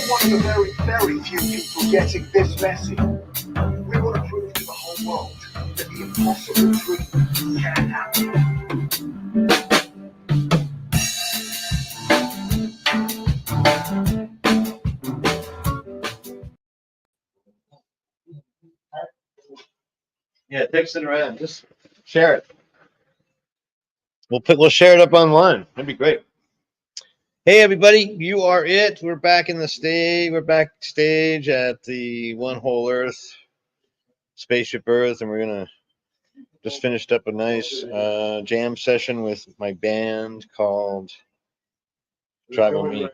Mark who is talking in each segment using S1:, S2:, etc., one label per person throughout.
S1: one of the very, very few people getting this messy. We want to prove to the whole world that the impossible dream can happen.
S2: Yeah, text it around. Just share it. We'll share it up online. That'd be great. Hey everybody, you are it. We're back in the stage. We're backstage at the WholEarth Spaceship Earth, and we're gonna just finished up a nice jam session with my band called Tribal Meat.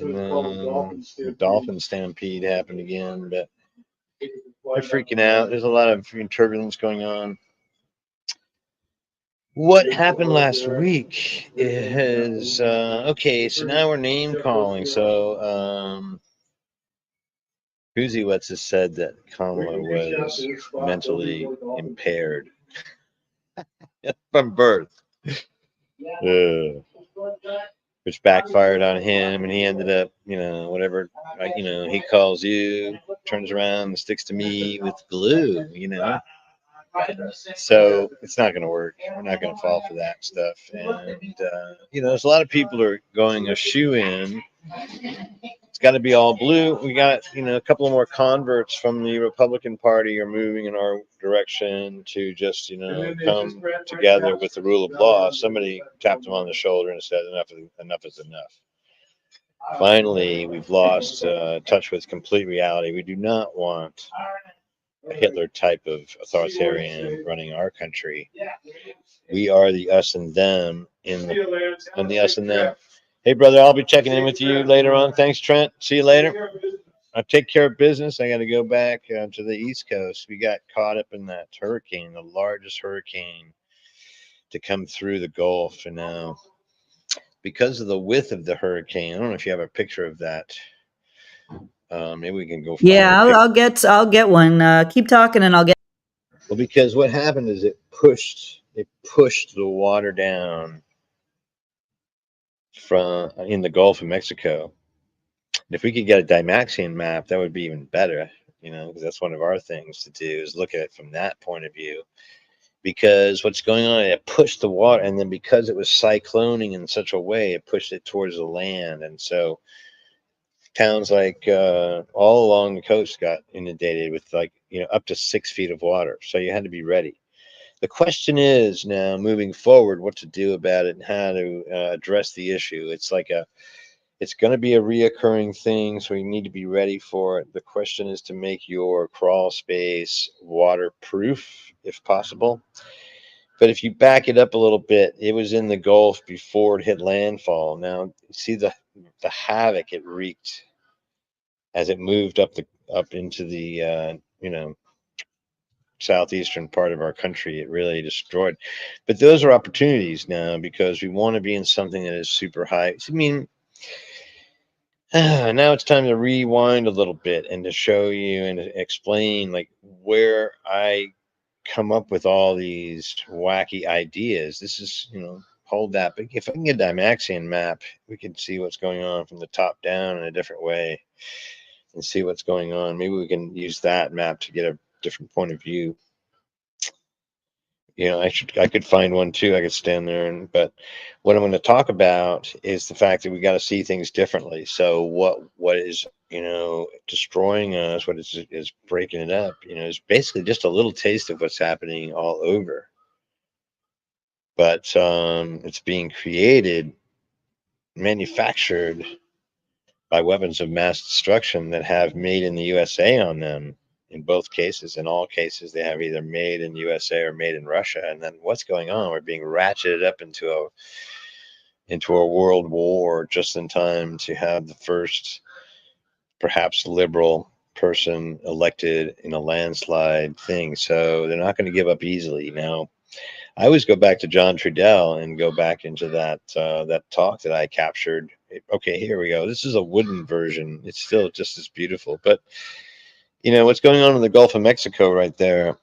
S2: And then the Dolphin Stampede happened again, but they're freaking out. There's a lot of turbulence going on. What happened last week is okay. So now we're name calling. So Koozie Wets has said that Kamala was mentally impaired from birth, which backfired on him, and he ended up, whatever, he calls you, turns around and sticks to me with glue, So it's not going to work. We're not going to fall for that stuff. And, there's a lot of people are going a shoe in. It's got to be all blue. We got, a couple of more converts from the Republican Party are moving in our direction to just, come together with the rule of law. Somebody tapped them on the shoulder and said, enough is enough. Finally, we've lost touch with complete reality. We do not want a Hitler type of authoritarian running our country. We are the us and them and the us and them. Hey, brother, I'll be checking in with you later on. Thanks, Trent. See you later. I'll take care of business. I got to go back to the East Coast. We got caught up in that hurricane, the largest hurricane to come through the Gulf. And now, because of the width of the hurricane, I don't know if you have a picture of that. Maybe we can go find
S3: it. I'll get one. Keep talking and I'll get.
S2: Well, because what happened is it pushed the water down from in the Gulf of Mexico. And if we could get a Dymaxion map, that would be even better, because that's one of our things to do is look at it from that point of view. Because what's going on, it pushed the water, and then because it was cycloning in such a way, it pushed it towards the land. And so towns like all along the coast got inundated with up to 6 feet of water. So you had to be ready. The question is now moving forward, what to do about it and how to address the issue. It's going to be a reoccurring thing, so you need to be ready for it. The question is to make your crawl space waterproof, if possible. But if you back it up a little bit, it was in the Gulf before it hit landfall. Now, see the havoc it wreaked as it moved up into the southeastern part of our country. It really destroyed. But those are opportunities now because we want to be in something that is super high. I mean, now it's time to rewind a little bit and to show you and explain where I come up with all these wacky ideas. This is, hold that. But if I can get a Dymaxion map, we can see what's going on from the top down in a different way and see what's going on. Maybe we can use that map to get a different point of view. I could find one too. I could stand there but what I'm going to talk about is the fact that we got to see things differently. So what is, destroying us, what is breaking it up, is basically just a little taste of what's happening all over. But it's being created, manufactured by weapons of mass destruction that have made in the USA on them. In both cases, in all cases, they have either made in the USA or made in Russia. And then what's going on? We're being ratcheted up into a world war just in time to have the first, perhaps liberal person elected in a landslide thing. So they're not going to give up easily. Now, I always go back to John Trudell and go back into that talk that I captured. Okay, here we go. This is a wooden version. It's still just as beautiful, but what's going on in the Gulf of Mexico right there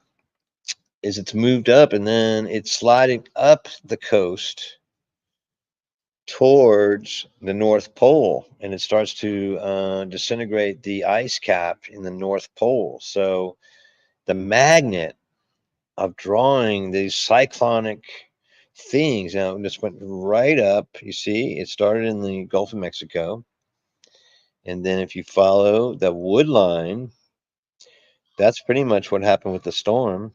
S2: is it's moved up and then it's sliding up the coast towards the North Pole, and it starts to disintegrate the ice cap in the North Pole. So the magnet of drawing these cyclonic things, now it just went right up. You see, it started in the Gulf of Mexico, and then if you follow the wood line, that's pretty much what happened with the storm.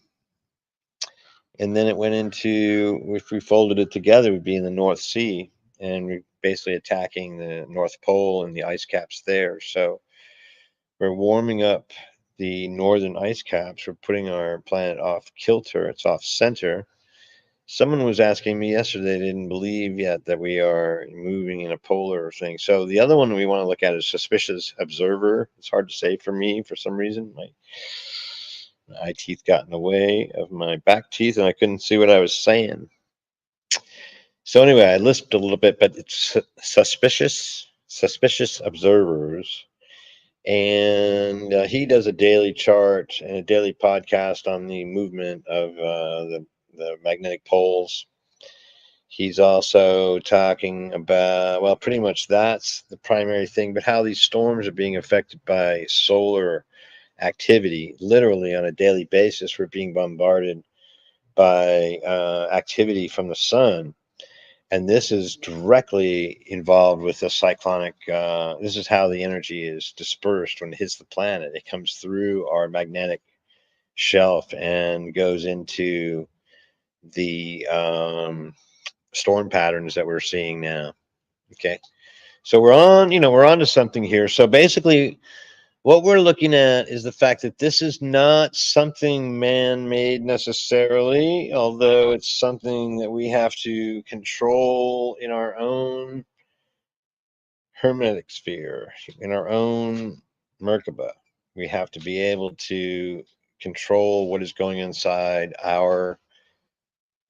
S2: And then it went into, if we folded it together, would be in the North Sea, and we're basically attacking the North Pole and the ice caps there. So we're warming up the northern ice caps. We're putting our planet off kilter. It's off center. Someone was asking me yesterday, they didn't believe yet that we are moving in a polar thing. So the other one we want to look at is suspicious observer. It's hard to say for me for some reason. My eye teeth got in the way of my back teeth, and I couldn't see what I was saying. So anyway, I lisped a little bit, but it's suspicious observers, and he does a daily chart and a daily podcast on the movement of the magnetic poles. He's also talking about, well, pretty much that's the primary thing, but how these storms are being affected by solar activity. Literally on a daily basis, we're being bombarded by activity from the sun. And this is directly involved with the cyclonic. This is how the energy is dispersed when it hits the planet. It comes through our magnetic shelf and goes into the storm patterns that we're seeing now. Okay, so we're on to something here. So basically, what we're looking at is the fact that this is not something man-made necessarily, although it's something that we have to control in our own hermetic sphere, in our own Merkaba. We have to be able to control what is going inside our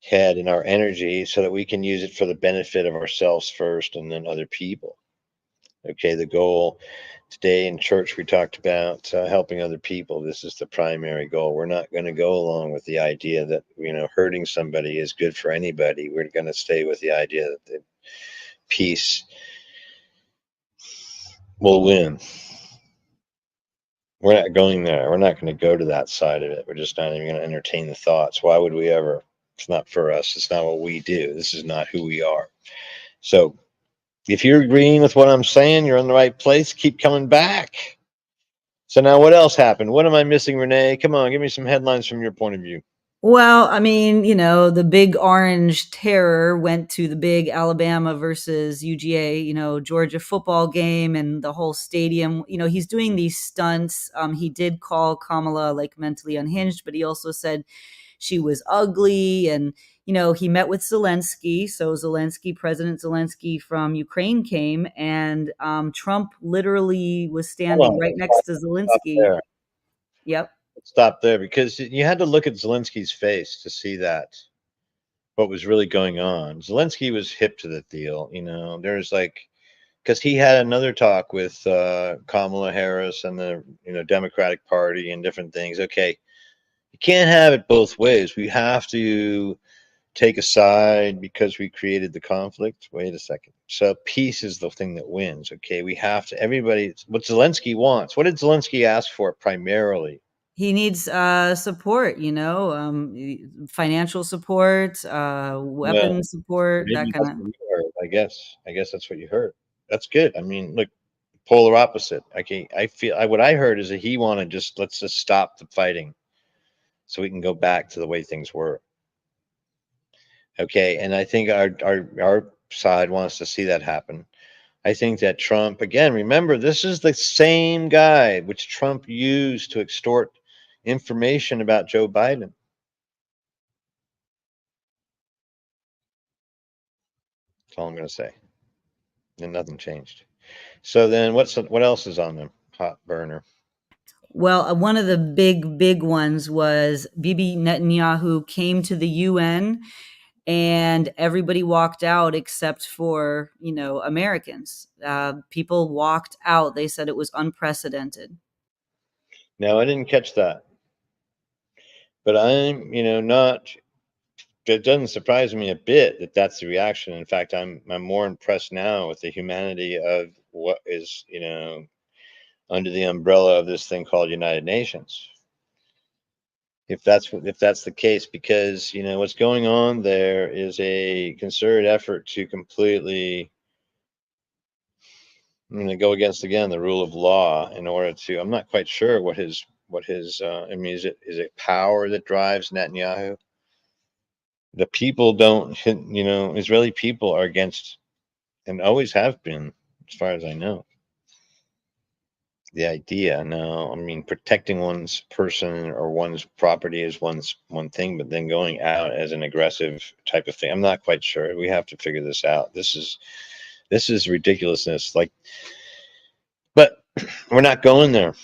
S2: head and our energy so that we can use it for the benefit of ourselves first and then other people. Okay, the goal today in church, we talked about helping other people. This is the primary goal. We're not going to go along with the idea that, hurting somebody is good for anybody. We're going to stay with the idea that the peace will win. We're not going there. We're not going to go to that side of it. We're just not even going to entertain the thoughts. Why would we ever? It's not for us. It's not what we do. This is not who we are. So if you're agreeing with what I'm saying, you're in the right place. Keep coming back. So now what else happened? What am I missing, Renee? Come on, give me some headlines from your point of view.
S3: Well, I mean, the big orange terror went to the big Alabama versus UGA, Georgia football game and the whole stadium. He's doing these stunts. He did call Kamala like mentally unhinged, but he also said she was ugly. And, he met with Zelensky. So President Zelensky from Ukraine came, and Trump literally was standing right next to Zelensky.
S2: There.
S3: Yep.
S2: Stop there, because you had to look at Zelensky's face to see that what was really going on. Zelensky was hip to the deal. There's because he had another talk with Kamala Harris and the Democratic Party and different things. Okay, you can't have it both ways. We have to take a side because we created the conflict. Wait a second. So peace is the thing that wins. Okay, we have to. Everybody. What Zelensky wants. What did Zelensky ask for primarily?
S3: He needs support, financial support, weapon support, that
S2: Maybe
S3: kind
S2: that's
S3: of.
S2: what you heard. I guess that's what you heard. That's good. I mean, look, polar opposite. Okay, I feel what I heard is that he wanted let's just stop the fighting, so we can go back to the way things were. Okay, and I think our side wants to see that happen. I think that Trump, again, remember, this is the same guy which Trump used to extort information about Joe Biden. That's all I'm going to say. And nothing changed. So then what else is on the hot burner?
S3: Well, one of the big ones was Bibi Netanyahu came to the UN, and everybody walked out except for, Americans. People walked out. They said it was unprecedented.
S2: Now, I didn't catch that. But I'm, not it doesn't surprise me a bit that that's the reaction. In fact, I'm more impressed now with the humanity of what is, under the umbrella of this thing called United Nations. If that's the case, because what's going on there is a concerted effort to completely, go against, again, the rule of law in order to. I'm not quite sure what his. I mean, is it power that drives Netanyahu? The people don't. Israeli people are against, and always have been, as far as I know. The idea, no, I mean, protecting one's person or one's property is one thing, but then going out as an aggressive type of thing, I'm not quite sure. We have to figure this out. This is ridiculousness. Like, but we're not going there.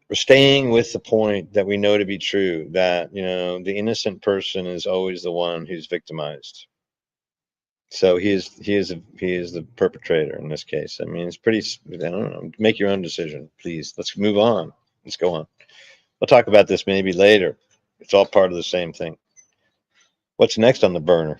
S2: We're staying with the point that we know to be true, that the innocent person is always the one who's victimized. So he is the perpetrator in this case. I mean, it's pretty. I don't know. Make your own decision, please. Let's move on. Let's go on. We'll talk about this maybe later. It's all part of the same thing. What's next on the burner?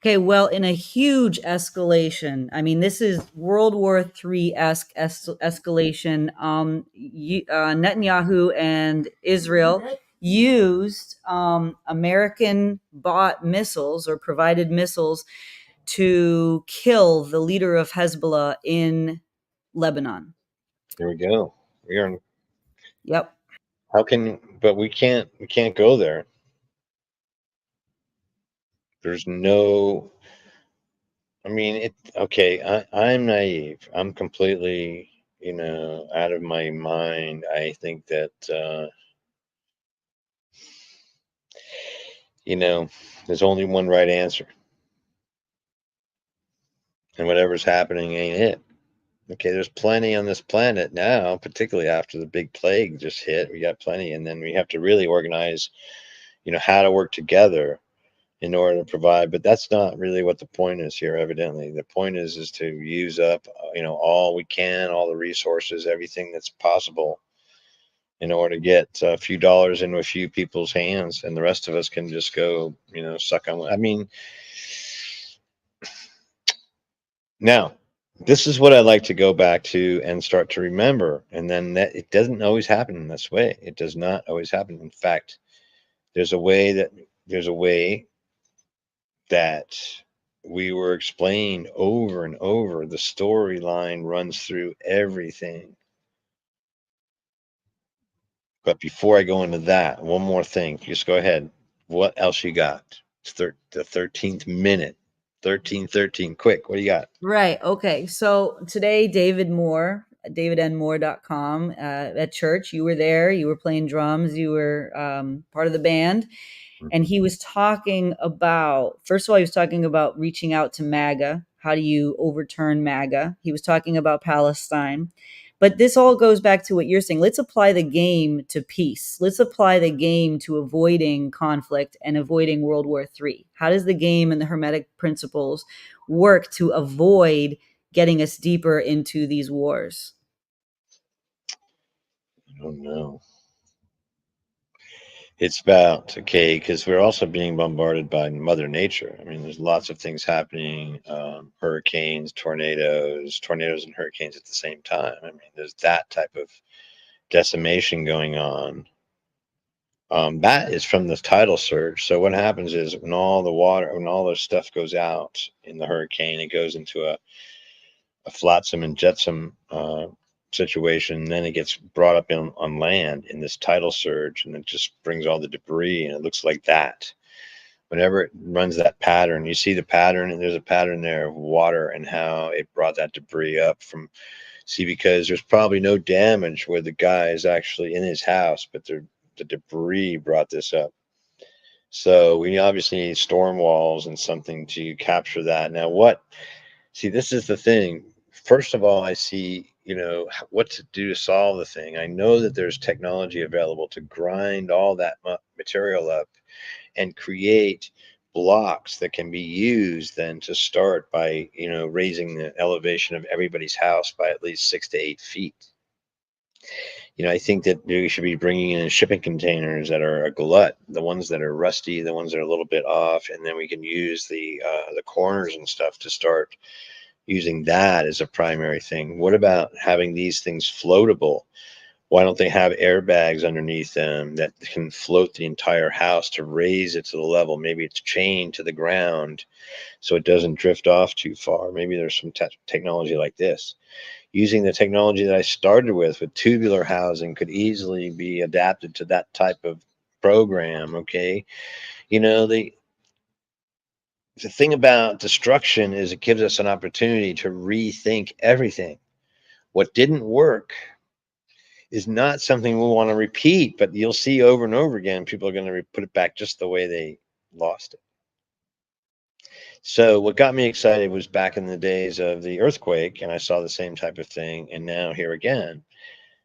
S3: Okay, well, in a huge escalation, I mean, this is World War III esque escalation. Netanyahu and Israel used American bought missiles or provided missiles to kill the leader of Hezbollah in Lebanon.
S2: Here we go. We are.
S3: Yep.
S2: How can? But we can't go there. There's no. I mean, it. Okay, I'm naive. I'm completely, out of my mind. I think that, there's only one right answer, and whatever's happening ain't it. Okay, there's plenty on this planet now, particularly after the big plague just hit. We got plenty, and then we have to really organize, how to work together in order to provide. But that's not really what the point is here. Evidently, the point is to use up, all we can, all the resources, everything that's possible, in order to get a few dollars into a few people's hands, and the rest of us can just go, suck on. I mean, now, this is what I like to go back to and start to remember. And then that it doesn't always happen in this way. It does not always happen. In fact, there's a way that there's a way that we were explained over and over. The storyline runs through everything. But before I go into that, one more thing. Just go ahead. What else you got? It's the 13th minute. 13:13. Quick. What do you got?
S3: Right. Okay. So today, David Moore, davidnmoore.com, at church, you were there, you were playing drums, you were part of the band. And he was talking about, first of all, he was talking about reaching out to MAGA. How do you overturn MAGA? He was talking about Palestine. But this all goes back to what you're saying. Let's apply the game to peace. Let's apply the game to avoiding conflict and avoiding World War III. How does the game and the Hermetic principles work to avoid getting us deeper into these wars?
S2: I don't know. It's about, okay, because we're also being bombarded by Mother Nature. I mean, there's lots of things happening, hurricanes, tornadoes and hurricanes at the same time. I mean, there's that type of decimation going on. That is from the tidal surge. So what happens is when all the water, when all this stuff goes out in the hurricane, it goes into a flotsam and jetsam situation. Then it gets brought up on land in this tidal surge, and it just brings all the debris, and it looks like that. Whenever it runs that pattern, you see the pattern, and there's a pattern there of water and how it brought that debris up from. See, because there's probably no damage where the guy is actually in his house, but the debris brought this up. So we obviously need storm walls and something to capture that. Now, see, this is the thing. First of all, I see, what to do to solve the thing. I know that there's technology available to grind all that material up and create blocks that can be used then to start by, raising the elevation of everybody's house by at least 6 to 8 feet. I think that we should be bringing in shipping containers that are a glut, the ones that are rusty, the ones that are a little bit off, and then we can use the corners and stuff to start using that as a primary thing. What about having these things floatable? Why don't they have airbags underneath them that can float the entire house to raise it to the level? Maybe it's chained to the ground so it doesn't drift off too far. Maybe there's some technology like this. Using the technology that I started with tubular housing could easily be adapted to that type of program. Okay. The thing about destruction is it gives us an opportunity to rethink everything. What didn't work is not something we want to repeat, but you'll see over and over again, people are going to put it back just the way they lost it. So what got me excited was back in the days of the earthquake, and I saw the same type of thing, and now here again.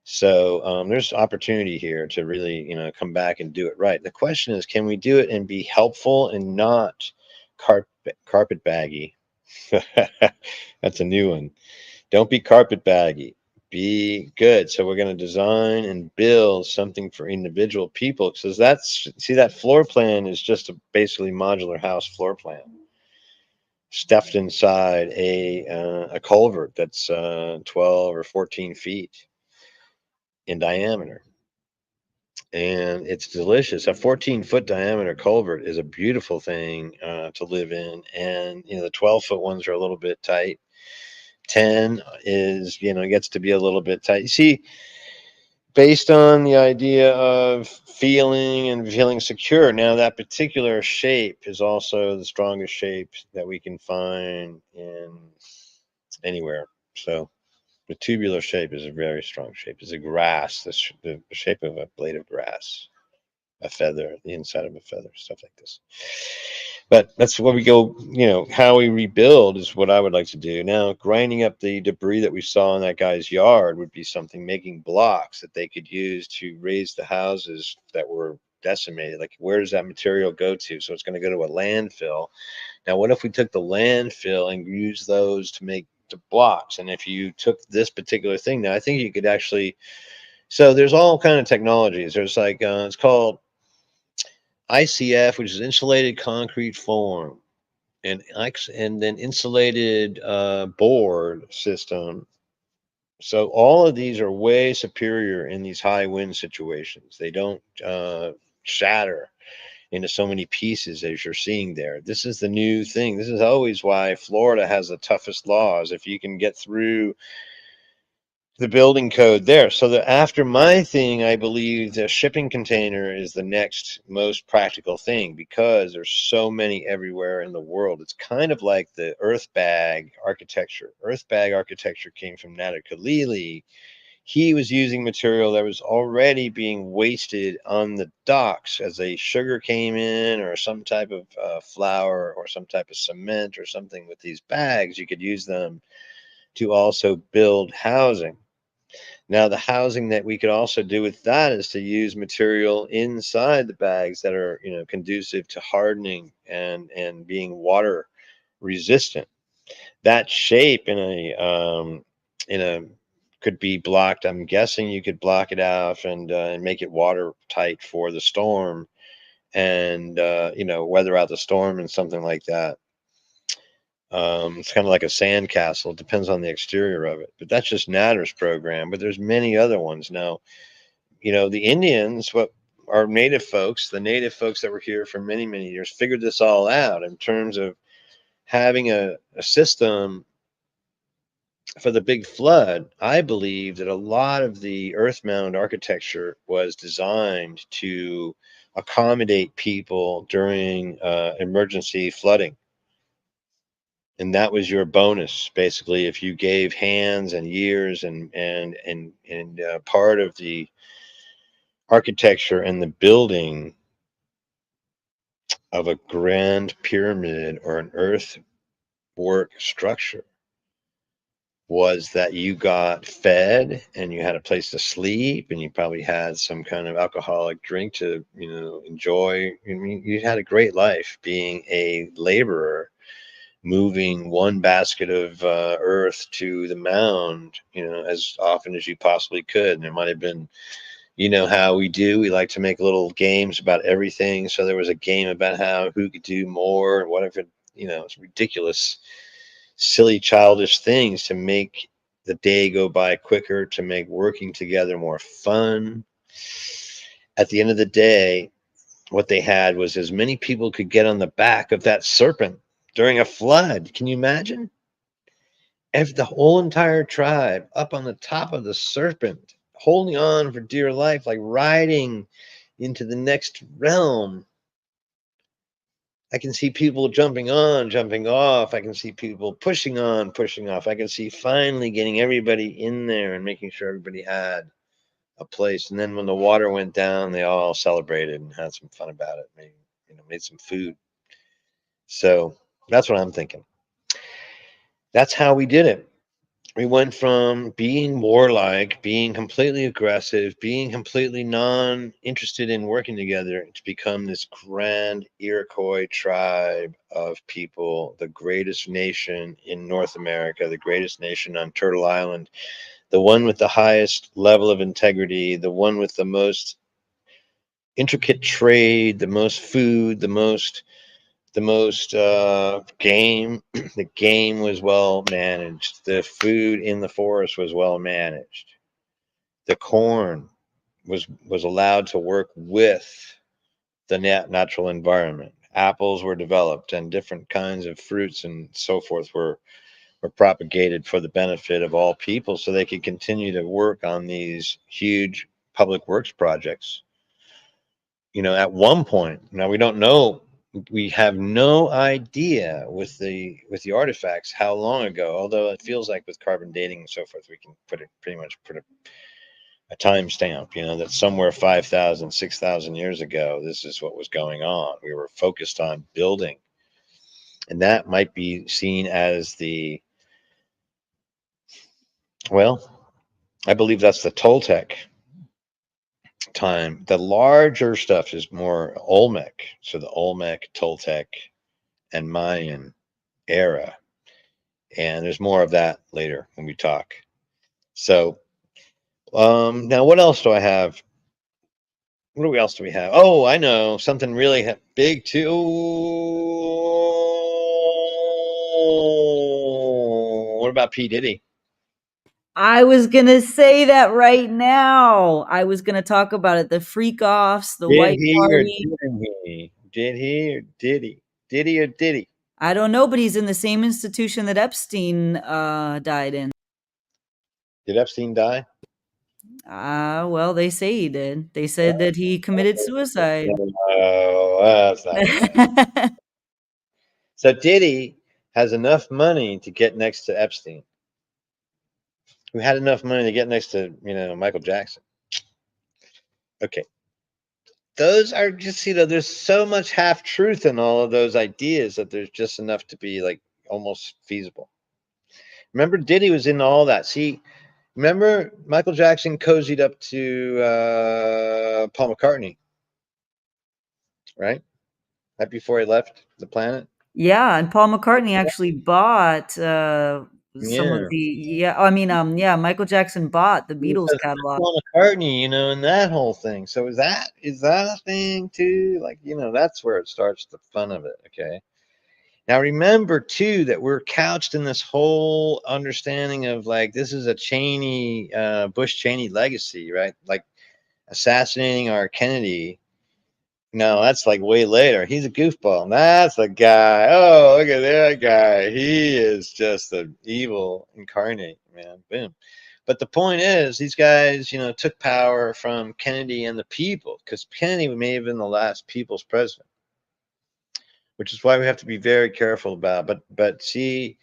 S2: So there's opportunity here to really, come back and do it right. The question is, can we do it and be helpful and not carpet baggy? That's a new one. Don't be carpet baggy. Be good. So we're going to design and build something for individual people. Because that floor plan is just a basically modular house floor plan stuffed inside a culvert that's 12 or 14 feet in diameter. And it's delicious. A 14-foot diameter culvert is a beautiful thing to live in. And, the 12-foot ones are a little bit tight. 10 is, gets to be a little bit tight. You see, based on the idea of feeling secure. Now, that particular shape is also the strongest shape that we can find in anywhere. So the tubular shape is a very strong shape. It's a grass, the shape of a blade of grass, a feather, the inside of a feather, stuff like this. But that's where we go, how we rebuild is what I would like to do. Now, grinding up the debris that we saw in that guy's yard would be something, making blocks that they could use to raise the houses that were decimated. Like, where does that material go to? So it's going to go to a landfill. Now, what if we took the landfill and used those to make the blocks? And if you took this particular thing, now I think you could actually, so there's all kind of technologies. There's like, it's called ICF, which is insulated concrete form, and then insulated board system. So all of these are way superior in these high wind situations. They don't shatter into so many pieces as you're seeing there. This is the new thing. This is always why Florida has the toughest laws. If you can get through the building code there. So after my thing, I believe the shipping container is the next most practical thing because there's so many everywhere in the world. It's kind of like the earth bag architecture. Earth bag architecture came from Nader Khalili. He was using material that was already being wasted on the docks as a sugar came in or some type of flour or some type of cement or something with these bags. You could use them to also build housing. Now, the housing that we could also do with that is to use material inside the bags that are, conducive to hardening and being water resistant. That shape in a could be blocked. I'm guessing you could block it off and make it watertight for the storm, and weather out the storm and something like that. It's kind of like a sand castle. It depends on the exterior of it, but that's just Natter's program. But there's many other ones now. The Indians, what our the native folks that were here for many, many years, figured this all out in terms of having a system for the big flood. I believe that a lot of the earth mound architecture was designed to accommodate people during emergency flooding. And that was your bonus, basically, if you gave hands and years and part of the architecture and the building of a grand pyramid or an earthwork structure was that you got fed and you had a place to sleep and you probably had some kind of alcoholic drink to enjoy. I mean, you had a great life being a laborer moving one basket of earth to the mound, as often as you possibly could. And there might have been, how we do. We like to make little games about everything. So there was a game about who could do more and whatever, it's ridiculous, silly, childish things to make the day go by quicker, to make working together more fun. At the end of the day, what they had was as many people could get on the back of that serpent during a flood. Can you imagine? If the whole entire tribe up on the top of the serpent, holding on for dear life, like riding into the next realm. I can see people jumping on, jumping off. I can see people pushing on, pushing off. I can see finally getting everybody in there and making sure everybody had a place. And then when the water went down, they all celebrated and had some fun about it. Made some food. So that's what I'm thinking. That's how we did it. We went from being warlike, being completely aggressive, being completely non-interested in working together, to become this grand Iroquois tribe of people, the greatest nation in North America, the greatest nation on Turtle Island, the one with the highest level of integrity, the one with the most intricate trade, the most food, the most game. The game was well managed. The food in the forest was well managed. The corn was allowed to work with the natural environment. Apples were developed, and different kinds of fruits and so forth were propagated for the benefit of all people, so they could continue to work on these huge public works projects. At one point, now we don't know, we have no idea with the artifacts how long ago, although it feels like with carbon dating and so forth, we can pretty much put a time stamp, that somewhere 5,000, 6,000 years ago, this is what was going on. We were focused on building. And that might be seen as I believe that's the Toltec time. The larger stuff is more Olmec. So the Olmec, Toltec, and Mayan era. And there's more of that later when we talk. So now what else do I have? What else do we have? Oh, I know something really big too. What about P. Diddy?
S3: I was gonna say that right now. I was gonna talk about it. The freak offs, the
S2: Did
S3: white
S2: he or
S3: party.
S2: didn't he? Did he or did he? Did he or did he?
S3: I don't know, but he's in the same institution that Epstein died in.
S2: Did Epstein die?
S3: Well, they say he did. They said that he committed suicide.
S2: Oh, that's not gonna happen. So Diddy has enough money to get next to Epstein, who had enough money to get next to Michael Jackson. Okay. Those are just, there's so much half truth in all of those ideas that there's just enough to be like almost feasible. Remember, Diddy was in all that. See, remember Michael Jackson cozied up to Paul McCartney, right? Right before he left the planet.
S3: Yeah, and Paul McCartney actually bought some of
S2: Yeah.
S3: the Michael Jackson bought the Beatles
S2: Because
S3: catalog.
S2: Paul McCartney, and that whole thing. So is that a thing too? Like, that's where it starts, the fun of it. Okay. Now remember too that we're couched in this whole understanding of like this is a Cheney, Bush Cheney legacy, right? Like assassinating our Kennedy. No, that's like way later. He's a goofball. That's the guy. Oh, look at that guy. He is just the evil incarnate, man. Boom. But the point is, these guys, took power from Kennedy and the people, because Kennedy may have been the last people's president, which is why we have to be very careful about. But see,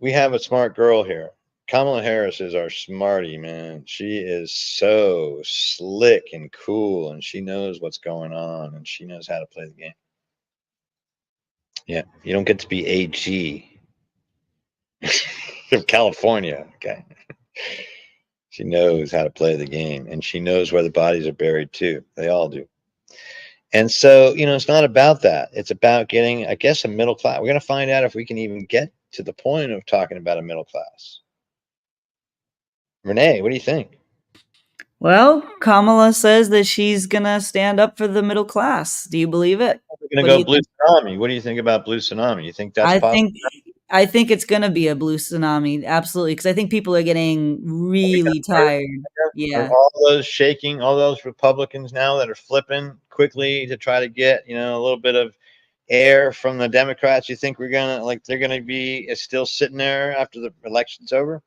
S2: we have a smart girl here. Kamala Harris is our smarty, man. She is so slick and cool, and she knows what's going on, and she knows how to play the game. Yeah, you don't get to be AG of California. Okay. She knows how to play the game, and she knows where the bodies are buried too. They all do. And so, it's not about that. It's about getting, I guess, a middle class. We're going to find out if we can even get to the point of talking about a middle class. Renee, what do you think?
S3: Well, Kamala says that she's gonna stand up for the middle class. Do you believe it?
S2: We're going
S3: What
S2: to
S3: do
S2: go
S3: you
S2: blue
S3: think?
S2: tsunami. What do you think about blue tsunami? You think that's
S3: I
S2: possible?
S3: think I think it's gonna be a blue tsunami, absolutely, because I think people are getting
S2: Are we
S3: really
S2: gonna
S3: tired.
S2: Are
S3: Yeah.
S2: all those shaking, all those Republicans now that are flipping quickly to try to get, a little bit of air from the Democrats? You think they're gonna be still sitting there after the election's over?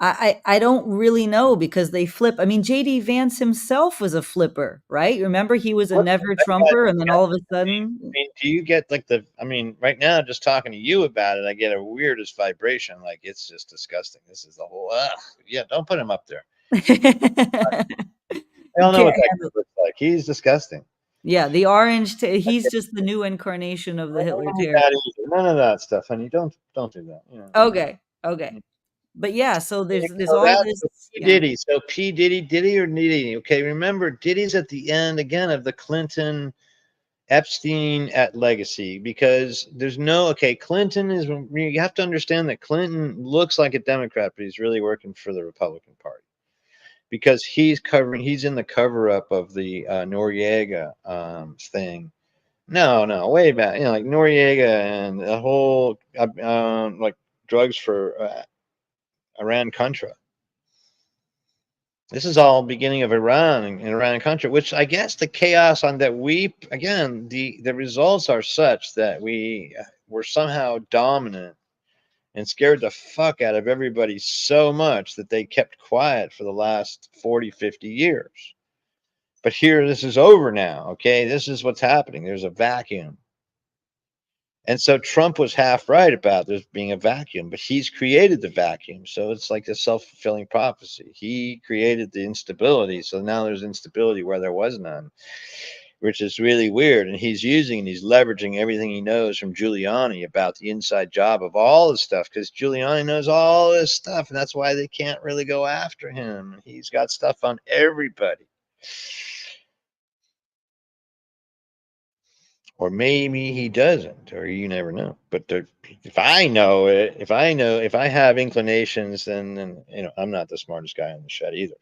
S3: I don't really know because they flip. I mean, JD Vance himself was a flipper, right? Remember he was a
S2: What
S3: never
S2: that guy
S3: Trumper and then all of a
S2: I
S3: sudden
S2: mean, do you get like right now, just talking to you about it, I get a weirdest vibration. Like it's just disgusting. This is the whole, yeah, don't put him up there. I
S3: you
S2: don't know
S3: can't
S2: what that
S3: handle
S2: kid looks like. He's disgusting.
S3: Yeah, the orange he's
S2: Okay,
S3: just the new incarnation of
S2: I
S3: the Hitler
S2: don't need
S3: terror.
S2: that either. None of that stuff, honey. Don't do that.
S3: Okay, okay. But yeah, so there's all
S2: That's
S3: this
S2: the P
S3: yeah.
S2: Diddy. So P Diddy, Diddy or Diddy? Okay, remember Diddy's at the end again of the Clinton Epstein at legacy, because there's no, okay, Clinton is, you have to understand that Clinton looks like a Democrat, but he's really working for the Republican Party because he's in the cover up of the Noriega thing. No, way back, like Noriega and the whole like drugs for Iran Contra. This is all beginning of Iran and Iran Contra, which I guess the chaos on that we again the results are such that we were somehow dominant and scared the fuck out of everybody so much that they kept quiet for the last 40, 50 years. But here, this is over now. Okay, this is what's happening. There's a vacuum. And so Trump was half right about there being a vacuum, but he's created the vacuum. So it's like a self fulfilling prophecy. He created the instability. So now there's instability where there was none, which is really weird. And he's leveraging everything he knows from Giuliani about the inside job of all this stuff because Giuliani knows all this stuff. And that's why they can't really go after him. He's got stuff on everybody. Or maybe he doesn't, or you never know. But if I know it, if I have inclinations, then I'm not the smartest guy in the shed either.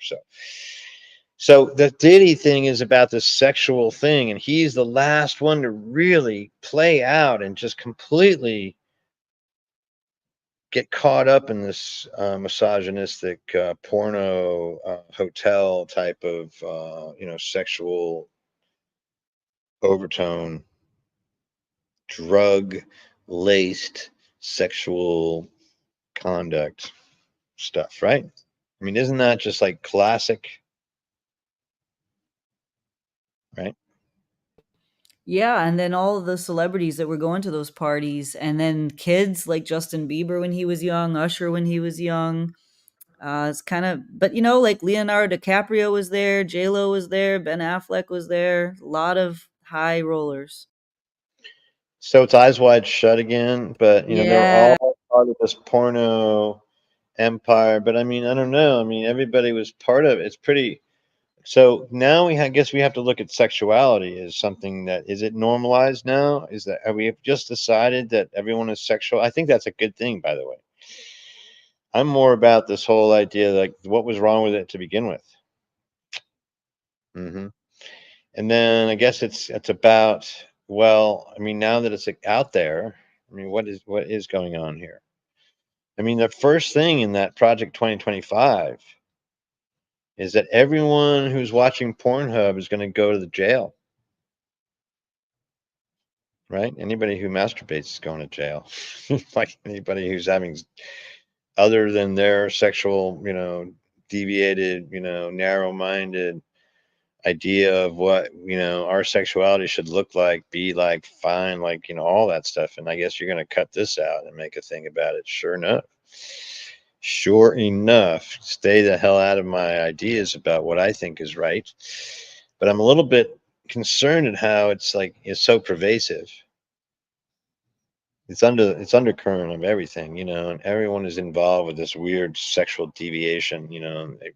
S2: So the Diddy thing is about this sexual thing, and he's the last one to really play out and just completely get caught up in this misogynistic porno hotel type of sexual overtone, drug laced sexual conduct stuff, right? I mean, isn't that just like classic, right?
S3: Yeah, and then all of the celebrities that were going to those parties, and then kids like Justin Bieber when he was young, Usher when he was young. It's kind of, but like Leonardo DiCaprio was there, J Lo was there, Ben Affleck was there. A lot of high rollers.
S2: So it's Eyes Wide Shut again, but they're
S3: Yeah,
S2: all part of this porno empire. But I mean, I don't know. I mean, everybody was part of it. It's pretty. So now guess we have to look at sexuality as something that is it normalized now? Is that have we just decided that everyone is sexual? I think that's a good thing, by the way. I'm more about this whole idea, like what was wrong with it to begin with. hmm And then I guess it's about, well, I mean, now that it's like, out there, I mean, what is going on here? I mean, the first thing in that Project 2025 is that everyone who's watching Pornhub is going to go to the jail, right? Anybody who masturbates is going to jail. Like anybody who's having other than their sexual, deviated, narrow-minded idea of what our sexuality should look like, be like, fine, like all that stuff. And I guess you're going to cut this out and make a thing about it. Sure enough, stay the hell out of my ideas about what I think is right. But I'm a little bit concerned at how it's so pervasive. It's undercurrent of everything, and everyone is involved with this weird sexual deviation.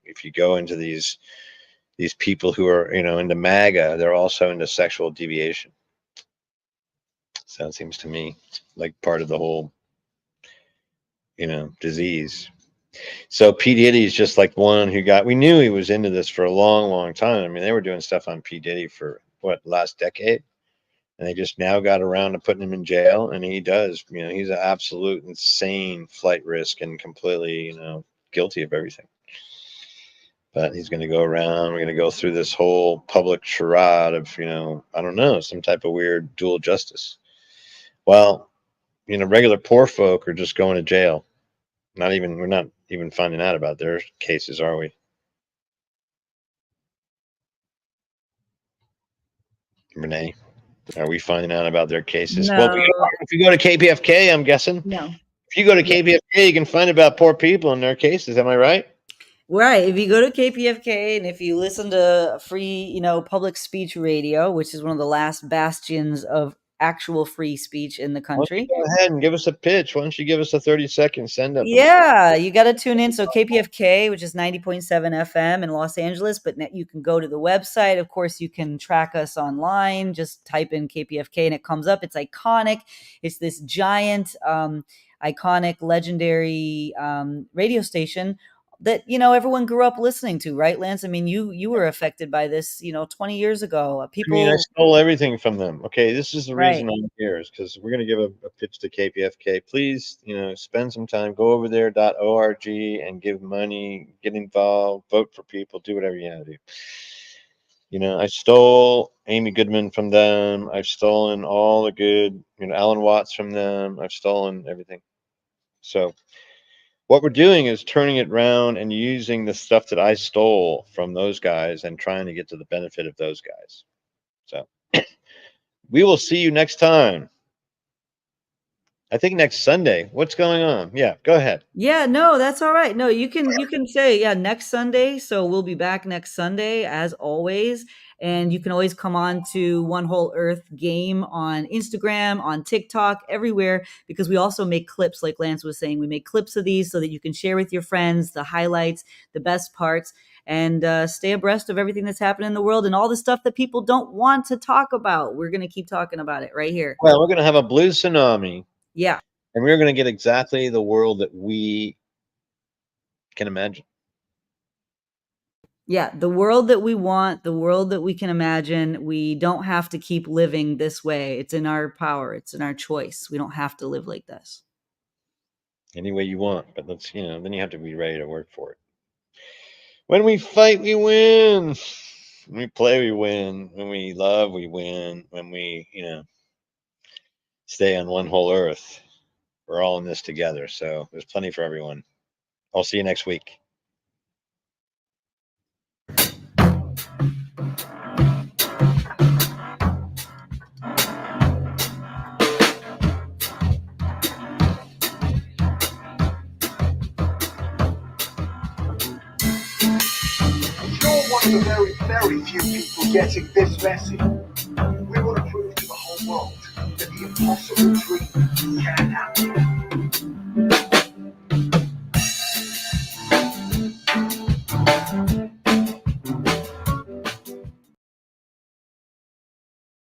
S2: If you go into these these people who are, into MAGA, they're also into sexual deviation. So it seems to me like part of the whole, disease. So P. Diddy's just like one who we knew he was into this for a long, long time. I mean, they were doing stuff on P. Diddy for last decade? And they just now got around to putting him in jail. And he does, he's an absolute insane flight risk and completely, guilty of everything. But he's going to go around. We're going to go through this whole public charade of, I don't know, some type of weird dual justice. Well, regular poor folk are just going to jail. We're not even finding out about their cases, are we? Renee, are we finding out about their cases?
S3: No.
S2: Well, if you go to KPFK, I'm guessing.
S3: No.
S2: If you go to KPFK, you can find about poor people and their cases. Am I right?
S3: Right. If you go to KPFK and if you listen to free, public speech radio, which is one of the last bastions of actual free speech in the country.
S2: Go ahead and give us a pitch. Why don't you give us a 30-second send up?
S3: Yeah, you got to tune in. So KPFK, which is 90.7 FM in Los Angeles, but you can go to the website. Of course, you can track us online. Just type in KPFK and it comes up. It's iconic. It's this giant, iconic, legendary radio station that, everyone grew up listening to, right, Lance? I mean, you were affected by this, 20 years ago.
S2: I stole everything from them. Okay, this is the reason
S3: Right.
S2: I'm here, is because we're going to give a pitch to KPFK. Please, spend some time, go over there, .org, and give money, get involved, vote for people, do whatever you have to do. I stole Amy Goodman from them. I've stolen all the good, Alan Watts from them. I've stolen everything. So what we're doing is turning it around and using the stuff that I stole from those guys and trying to get to the benefit of those guys. So we will see you next time. I think next Sunday. What's going on? Yeah, go ahead.
S3: Yeah, no, that's all right. No, you can say, next Sunday. So we'll be back next Sunday as always. And you can always come on to One Whole Earth Game on Instagram, on TikTok, everywhere, because we also make clips, like Lance was saying. We make clips of these so that you can share with your friends the highlights, the best parts, and stay abreast of everything that's happening in the world and all the stuff that people don't want to talk about. We're going to keep talking about it right here.
S2: Well, we're going to have a blue tsunami.
S3: Yeah.
S2: And we're going to get exactly the world that we can imagine.
S3: Yeah, the world that we want, the world that we can imagine. We don't have to keep living this way. It's in our power. It's in our choice. We don't have to live like this.
S2: Any way you want, but then you have to be ready to work for it. When we fight, we win. When we play, we win. When we love, we win. When we, stay on one whole earth, we're all in this together. So there's plenty for everyone. I'll see you next week.
S1: You're one of the very, very few people getting this message. We want to prove to the whole world that the impossible dream can happen.